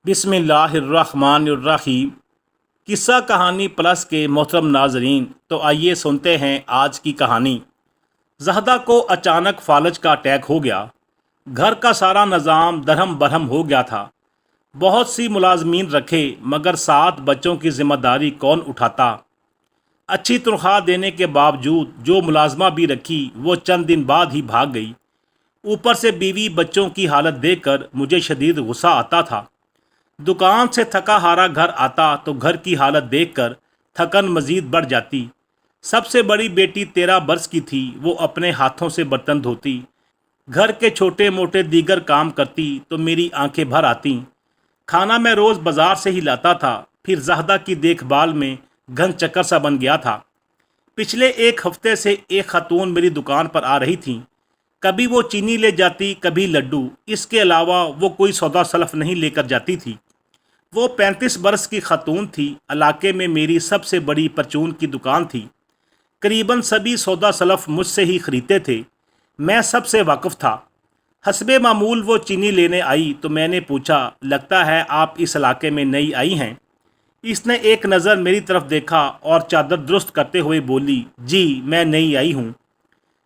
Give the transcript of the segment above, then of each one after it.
बिस्मिल्लाहिर्रहमानिर्रहीम। किस्सा कहानी प्लस के मोहतरम नाजरीन, तो आइए सुनते हैं आज की कहानी। जहदा को अचानक फालज का अटैक हो गया। घर का सारा निज़ाम दरहम बरहम हो गया था। बहुत सी मुलाजमीन रखे, मगर 7 बच्चों की जिम्मेदारी कौन उठाता। अच्छी तनख्वाह देने के बावजूद जो मुलाजमा भी रखी वो चंद दिन बाद ही भाग गई। ऊपर से बीवी बच्चों की हालत देखकर मुझे शदीद गुस्सा आता था। दुकान से थका हारा घर आता तो घर की हालत देखकर थकन मजीद बढ़ जाती। सबसे बड़ी बेटी 13 बरस की थी। वो अपने हाथों से बर्तन धोती, घर के छोटे मोटे दीगर काम करती तो मेरी आंखें भर आतीं। खाना मैं रोज़ बाजार से ही लाता था। फिर जहदा की देखभाल में घन चक्कर सा बन गया था। पिछले एक हफ्ते से एक खातून मेरी दुकान पर आ रही थी। कभी वो चीनी ले जाती, कभी लड्डू। इसके अलावा वो कोई सौदा सलफ नहीं लेकर जाती थी। वो 35 बरस की खातून थी। इलाके में मेरी सबसे बड़ी परचून की दुकान थी। करीबन सभी सौदा सलफ मुझसे ही खरीदते थे। मैं सबसे वाकिफ़ था। हस्बे मामूल वो चीनी लेने आई तो मैंने पूछा, लगता है आप इस इलाके में नई आई हैं। इसने एक नज़र मेरी तरफ देखा और चादर दुरुस्त करते हुए बोली, जी मैं नई आई हूँ।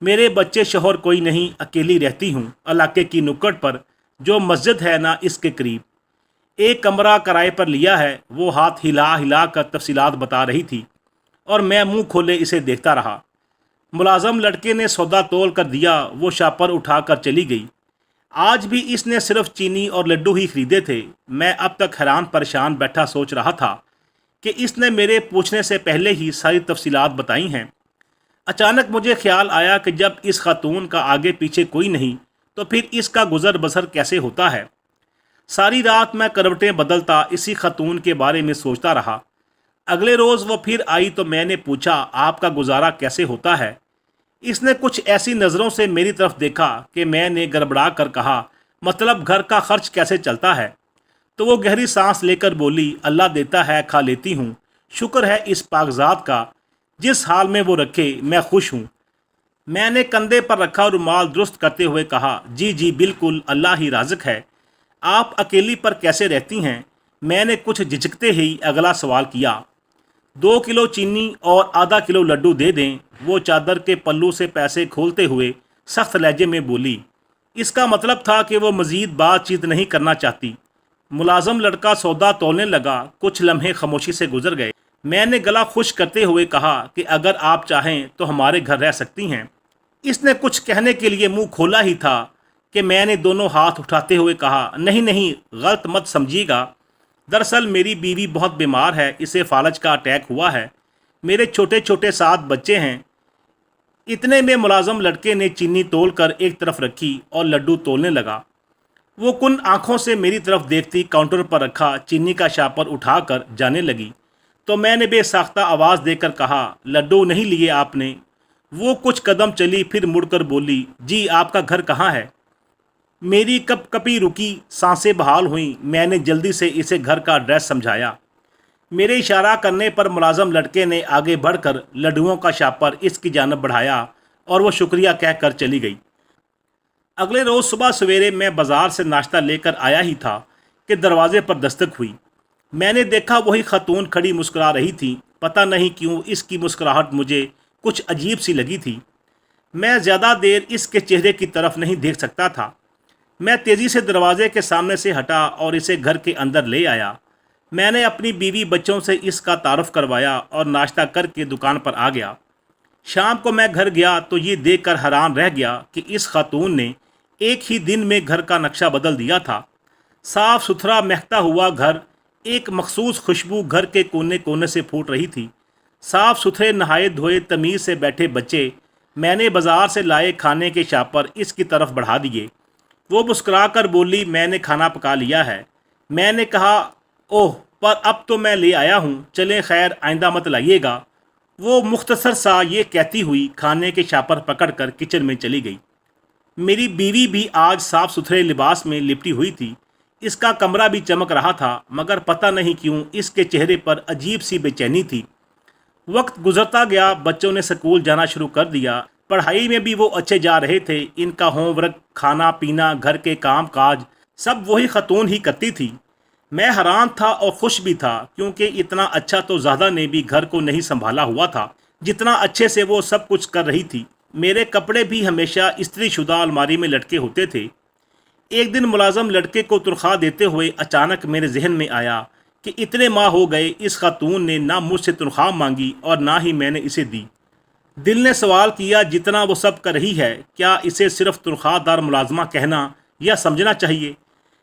मेरे बच्चे शोहर कोई नहीं, अकेली रहती हूँ। इलाके की नुक्कड़ पर जो मस्जिद है ना, इसके करीब एक कमरा किराए पर लिया है। वो हाथ हिला हिला कर तफसीलात बता रही थी और मैं मुंह खोले इसे देखता रहा। मुलाजम लड़के ने सौदा तोल कर दिया। वो शापर उठा कर चली गई। आज भी इसने सिर्फ चीनी और लड्डू ही खरीदे थे। मैं अब तक हैरान परेशान बैठा सोच रहा था कि इसने मेरे पूछने से पहले ही सारी तफसीलात बताई हैं। अचानक मुझे ख्याल आया कि जब इस खातून का आगे पीछे कोई नहीं तो फिर इसका गुजर बसर कैसे होता है। सारी रात मैं करवटें बदलता इसी खातून के बारे में सोचता रहा। अगले रोज़ वो फिर आई तो मैंने पूछा, आपका गुजारा कैसे होता है। इसने कुछ ऐसी नज़रों से मेरी तरफ देखा कि मैंने गड़बड़ा कर कहा, मतलब घर का खर्च कैसे चलता है। तो वो गहरी सांस लेकर बोली, अल्लाह देता है खा लेती हूँ। शुक्र है इस पाकज़ात का, जिस हाल में वो रखे मैं खुश हूँ। मैंने कंधे पर रखा रुमाल दुरुस्त करते हुए कहा, जी जी बिल्कुल, अल्लाह ही राज़िक है। आप अकेली पर कैसे रहती हैं। मैंने कुछ झिझकते ही अगला सवाल किया। 2 किलो चीनी और आधा किलो लड्डू दे दें। वो चादर के पल्लू से पैसे खोलते हुए सख्त लहजे में बोली। इसका मतलब था कि वो मज़ीद बातचीत नहीं करना चाहती। मुलाजम लड़का सौदा तोलने लगा। कुछ लम्हे खामोशी से गुजर गए। मैंने गला खुश करते हुए कहा कि अगर आप चाहें तो हमारे घर रह सकती हैं। इसने कुछ कहने के लिए मुंह खोला ही था कि मैंने दोनों हाथ उठाते हुए कहा, नहीं नहीं, गलत मत समझिएगा। दरअसल मेरी बीवी बहुत बीमार है, इसे फालज का अटैक हुआ है। मेरे छोटे छोटे 7 बच्चे हैं। इतने में मुलाजम लड़के ने चीनी तोल कर एक तरफ रखी और लड्डू तोलने लगा। वो कुन आंखों से मेरी तरफ देखती काउंटर पर रखा चीनी का शापर उठाकर जाने लगी तो मैंने बेसाख्ता आवाज़ देकर कहा, लड्डू नहीं लिए आपने। वो कुछ कदम चली, फिर मुड़कर बोली, जी आपका घर कहाँ है। मेरी कप कपी रुकी, सांसें बहाल हुईं। मैंने जल्दी से इसे घर का एड्रेस समझाया। मेरे इशारा करने पर मुलाजम लड़के ने आगे बढ़कर लड्डुओं का शापर इसकी जानब बढ़ाया और वो शुक्रिया कहकर चली गई। अगले रोज़ सुबह सवेरे मैं बाज़ार से नाश्ता लेकर आया ही था कि दरवाजे पर दस्तक हुई। मैंने देखा वही खातून खड़ी मुस्कुरा रही थी। पता नहीं क्यों इसकी मुस्कुराहट मुझे कुछ अजीब सी लगी थी। मैं ज़्यादा देर इसके चेहरे की तरफ नहीं देख सकता था। मैं तेज़ी से दरवाजे के सामने से हटा और इसे घर के अंदर ले आया। मैंने अपनी बीवी बच्चों से इसका तारुफ करवाया और नाश्ता करके दुकान पर आ गया। शाम को मैं घर गया तो ये देखकर हैरान रह गया कि इस खातून ने एक ही दिन में घर का नक्शा बदल दिया था। साफ़ सुथरा महकता हुआ घर, एक मखसूस खुशबू घर के कोने कोने से फूट रही थी। साफ़ सुथरे नहाए धोए तमीज़ से बैठे बच्चे। मैंने बाज़ार से लाए खाने के शापर इसकी तरफ बढ़ा दिए। वो मुस्कुरा कर बोली, मैंने खाना पका लिया है। मैंने कहा, ओह, पर अब तो मैं ले आया हूँ, चलें खैर, आइंदा मत लाइएगा। वो मुख्तसर सा ये कहती हुई खाने के शापर पकड़कर किचन में चली गई। मेरी बीवी भी आज साफ़ सुथरे लिबास में लिपटी हुई थी। इसका कमरा भी चमक रहा था, मगर पता नहीं क्यों इसके चेहरे पर अजीब सी बेचैनी थी। वक्त गुजरता गया। बच्चों ने स्कूल जाना शुरू कर दिया। पढ़ाई में भी वो अच्छे जा रहे थे। इनका होमवर्क, खाना पीना, घर के काम काज सब वही खतून ही करती थी। میں حیران تھا اور خوش بھی تھا، کیونکہ اتنا اچھا تو زہدہ نے بھی گھر کو نہیں سنبھالا ہوا تھا جتنا اچھے سے وہ سب کچھ کر رہی تھی۔ میرے کپڑے بھی ہمیشہ استری شدہ الماری میں لٹکے ہوتے تھے۔ ایک دن ملازم لڑکے کو تنخواہ دیتے ہوئے اچانک میرے ذہن میں آیا کہ اتنے ماہ ہو گئے اس خاتون نے نہ مجھ سے تنخواہ مانگی اور نہ ہی میں نے اسے دی۔ دل نے سوال کیا، جتنا وہ سب کر رہی ہے کیا اسے صرف تنخواہ دار ملازمہ کہنا یا سمجھنا چاہیے؟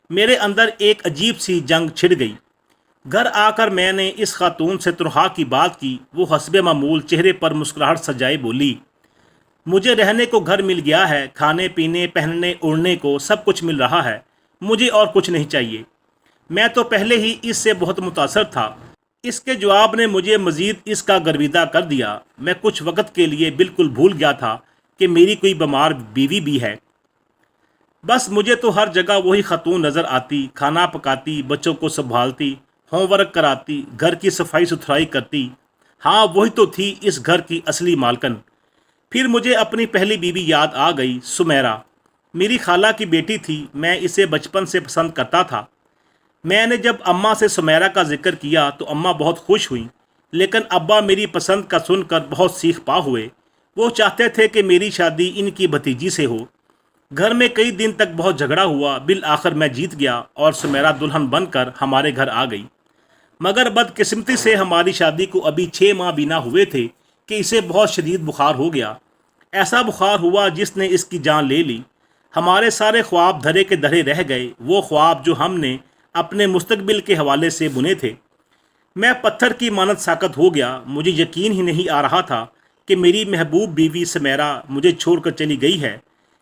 میرے اندر ایک عجیب سی جنگ چھڑ گئی۔ گھر آ کر میں نے اس خاتون سے تنخواہ کی بات کی۔ وہ حسب معمول چہرے پر مسکراہٹ سجائے بولی، مجھے رہنے کو گھر مل گیا ہے، کھانے پینے پہننے اوڑھنے کو سب کچھ مل رہا ہے، مجھے اور کچھ نہیں چاہیے۔ میں تو پہلے ہی اس سے بہت متاثر تھا۔ اس کے جواب نے مجھے مزید اس کا گرویدہ کر دیا۔ میں کچھ وقت کے لیے بالکل بھول گیا تھا کہ میری کوئی بیمار بیوی بھی ہے۔ بس مجھے تو ہر جگہ وہی خاتون نظر آتی، کھانا پکاتی، بچوں کو سنبھالتی، ہوم ورک کراتی، گھر کی صفائی ستھرائی کرتی۔ ہاں، وہی تو تھی اس گھر کی اصلی مالکن۔ پھر مجھے اپنی پہلی بیوی یاد آ گئی، سمیرہ۔ میری خالہ کی بیٹی تھی، میں اسے بچپن سے پسند کرتا تھا۔ میں نے جب اماں سے سمیرہ کا ذکر کیا تو اماں بہت خوش ہوئیں، لیکن ابا میری پسند کا سن کر بہت سیخ پا ہوئے۔ وہ چاہتے تھے کہ میری شادی ان کی بھتیجی سے ہو۔ گھر میں کئی دن تک بہت جھگڑا ہوا، بالآخر میں جیت گیا اور سمیرہ دلہن بن کر ہمارے گھر آ گئی۔ مگر بدقسمتی سے ہماری شادی کو ابھی 6 ماہ بھی نہ ہوئے تھے کہ اسے بہت شدید بخار ہو گیا۔ ایسا بخار ہوا جس نے اس کی جان لے لی۔ ہمارے سارے خواب دھرے کے دھرے رہ گئے، وہ خواب جو ہم نے اپنے مستقبل کے حوالے سے بنے تھے۔ میں پتھر کی مانند ساکت ہو گیا۔ مجھے یقین ہی نہیں آ رہا تھا کہ میری محبوب بیوی سمیرہ مجھے چھوڑ کر چلی گئی ہے۔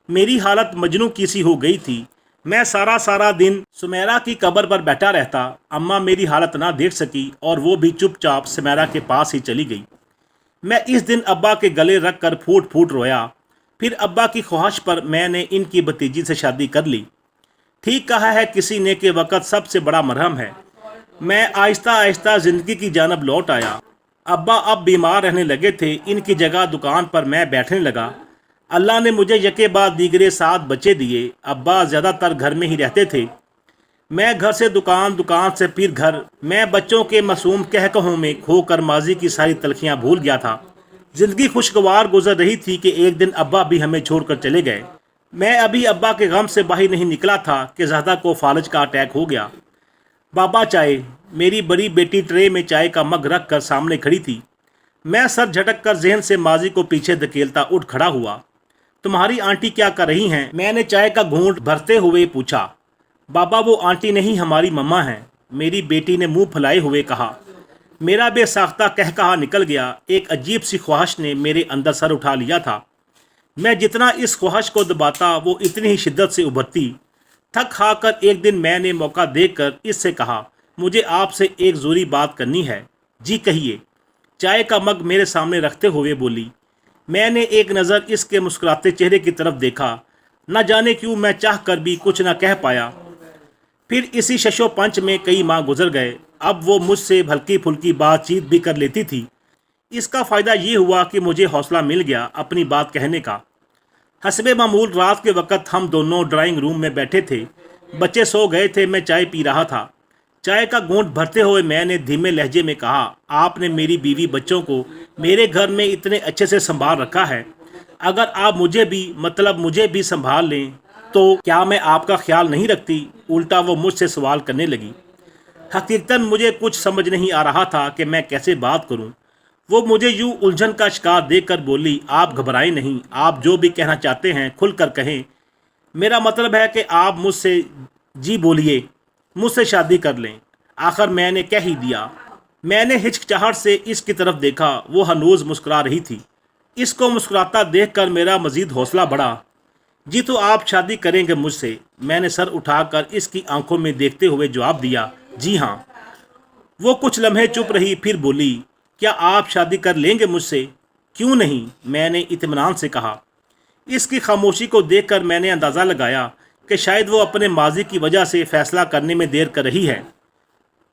میری حالت مجنوں کی سی ہو گئی تھی۔ میں سارا دن سمیرہ کی قبر پر بیٹھا رہتا۔ اماں میری حالت نہ دیکھ سکی اور وہ بھی چپ چاپ سمیرہ کے پاس ہی چلی گئی۔ میں اس دن ابا کے گلے رکھ کر پھوٹ پھوٹ رویا۔ پھر ابا کی خواہش پر میں نے ان کی بھتیجی سے شادی کر لی۔ ٹھیک کہا ہے کسی نے کہ وقت سب سے بڑا مرہم ہے۔ میں آہستہ آہستہ زندگی کی جانب لوٹ آیا۔ ابا اب بیمار رہنے لگے تھے، ان کی جگہ دکان پر میں بیٹھنے لگا۔ اللہ نے مجھے یکے بعد دیگرے 7 بچے دیے۔ ابا زیادہ تر گھر میں ہی رہتے تھے۔ میں گھر سے دکان، دکان سے پھر گھر۔ میں بچوں کے معصوم کہکہوں میں کھو کر ماضی کی ساری تلخیاں بھول گیا تھا۔ زندگی خوشگوار گزر رہی تھی کہ ایک دن ابا بھی ہمیں چھوڑ کر چلے گئے۔ میں ابھی ابا کے غم سے باہر نہیں نکلا تھا کہ زہدہ کو فالج کا اٹیک ہو گیا۔ بابا چائے۔ میری بڑی بیٹی ٹرے میں چائے کا مگ رکھ کر سامنے کھڑی تھی۔ میں سر جھٹک کر ذہن سے ماضی کو پیچھے دھکیلتا اٹھ کھڑا ہوا۔ تمہاری آنٹی کیا کر رہی ہیں؟ میں نے چائے کا گھونٹ بھرتے ہوئے پوچھا۔ بابا وہ آنٹی نہیں، ہماری مما ہیں، میری بیٹی نے منہ پھلائے ہوئے کہا۔ میرا بے ساختہ کہا نکل گیا۔ ایک عجیب سی خواہش نے میرے اندر سر اٹھا لیا تھا۔ میں جتنا اس خواہش کو دباتا وہ اتنی ہی شدت سے ابھرتی۔ تھک کھا کر ایک دن میں نے موقع دیکھ کر اس سے کہا، مجھے آپ سے ایک ضروری بات کرنی ہے۔ جی کہیے۔ چائے کا مگ میرے سامنے رکھتے ہوئے بولی۔ میں نے ایک نظر اس کے مسکراتے چہرے کی طرف دیکھا۔ نہ جانے کیوں میں چاہ کر بھی کچھ نہ کہہ پایا۔ پھر اسی شش و پنچ میں کئی ماہ گزر گئے۔ اب وہ مجھ سے ہلکی پھلکی بات چیت بھی کر لیتی تھی۔ اس کا فائدہ یہ ہوا کہ مجھے حوصلہ مل گیا اپنی بات کہنے کا۔ حسب معمول رات کے وقت ہم دونوں ڈرائنگ روم میں بیٹھے تھے۔ بچے سو گئے تھے، میں چائے پی رہا تھا۔ چائے کا گھونٹ بھرتے ہوئے میں نے دھیمے لہجے میں کہا، آپ نے میری بیوی بچوں کو میرے گھر میں اتنے اچھے سے سنبھال رکھا ہے، اگر آپ مجھے بھی سنبھال لیں تو کیا میں آپ کا خیال نہیں رکھتی؟ الٹا وہ مجھ سے سوال کرنے لگی۔ حقیقتاً مجھے کچھ سمجھ نہیں آ رہا تھا کہ میں کیسے بات کروں۔ وہ مجھے یوں الجھن کا شکار دیکھ کر بولی، آپ گھبرائیں نہیں، آپ جو بھی کہنا چاہتے ہیں کھل کر کہیں۔ میرا مطلب ہے کہ آپ مجھ سے جی بولیے، مجھ سے شادی کر لیں۔ آخر میں نے کہہ ہی دیا۔ میں نے ہچکچاہٹ سے اس کی طرف دیکھا، وہ ہنوز مسکرا رہی تھی۔ اس کو مسکراتا دیکھ کر میرا مزید حوصلہ بڑھا۔ جی تو آپ شادی کریں گے مجھ سے؟ میں نے سر اٹھا کر اس کی آنکھوں میں دیکھتے ہوئے جواب دیا، جی ہاں۔ وہ کچھ لمحے چپ رہی، پھر بولی، کیا آپ شادی کر لیں گے مجھ سے؟ کیوں نہیں، میں نے اطمینان سے کہا۔ اس کی خاموشی کو دیکھ کر میں نے اندازہ لگایا کہ شاید وہ اپنے ماضی کی وجہ سے فیصلہ کرنے میں دیر کر رہی ہے۔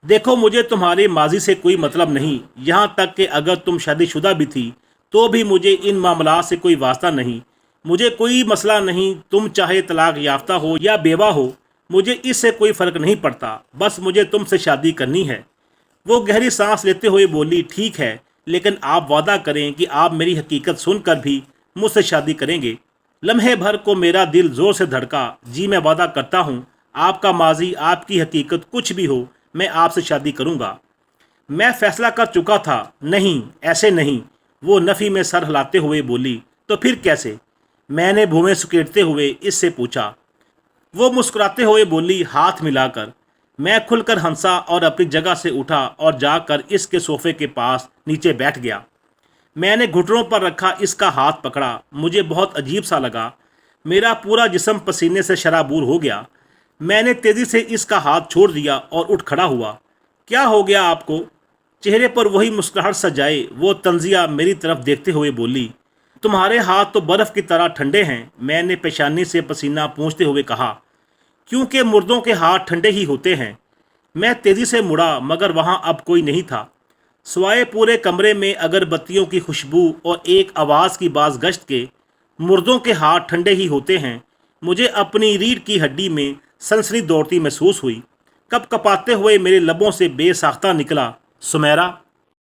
دیکھو، مجھے تمہارے ماضی سے کوئی مطلب نہیں، یہاں تک کہ اگر تم شادی شدہ بھی تھی تو بھی مجھے ان معاملات سے کوئی واسطہ نہیں۔ مجھے کوئی مسئلہ نہیں، تم چاہے طلاق یافتہ ہو یا بیوہ ہو، मुझे इससे कोई फ़र्क नहीं पड़ता, बस मुझे तुमसे शादी करनी है। वो गहरी सांस लेते हुए बोली, ठीक है, लेकिन आप वादा करें कि आप मेरी हकीकत सुनकर भी मुझसे शादी करेंगे। लम्हे भर को मेरा दिल ज़ोर से धड़का। जी मैं वादा करता हूँ, आपका माजी, आपकी हकीकत कुछ भी हो, मैं आपसे शादी करूँगा। मैं फैसला कर चुका था। नहीं, ऐसे नहीं, वो नफ़ी में सर हिलाते हुए बोली। तो फिर कैसे? मैंने भूमें सुकेड़ते हुए इससे पूछा। वो मुस्कुराते हुए बोली, हाथ मिलाकर। मैं खुलकर हंसा और अपनी जगह से उठा और जाकर इसके सोफे के पास नीचे बैठ गया। मैंने घुटनों पर रखा इसका हाथ पकड़ा। मुझे बहुत अजीब सा लगा। मेरा पूरा जिस्म पसीने से शराबूर हो गया। मैंने तेज़ी से इसका हाथ छोड़ दिया और उठ खड़ा हुआ। क्या हो गया आपको? चेहरे पर वही मुस्कुराहट सजाए वो तंजिया मेरी तरफ देखते हुए बोली, तुम्हारे हाथ तो बर्फ़ की तरह ठंडे हैं। मैंने पेशानी से पसीना पोंछते हुए कहा, क्योंकि मुर्दों के हाथ ठंडे ही होते हैं। मैं तेज़ी से मुड़ा, मगर वहाँ अब कोई नहीं था, सिवाय पूरे कमरे में अगरबत्तियों की खुशबू और एक आवाज़ की बाज़ गश्त के। मुर्दों के हाथ ठंडे ही होते हैं। मुझे अपनी रीढ़ की हड्डी में सनसनी दौड़ती महसूस हुई। कप कपाते हुए मेरे लबों से बेसाख्ता निकला, सुमेरा।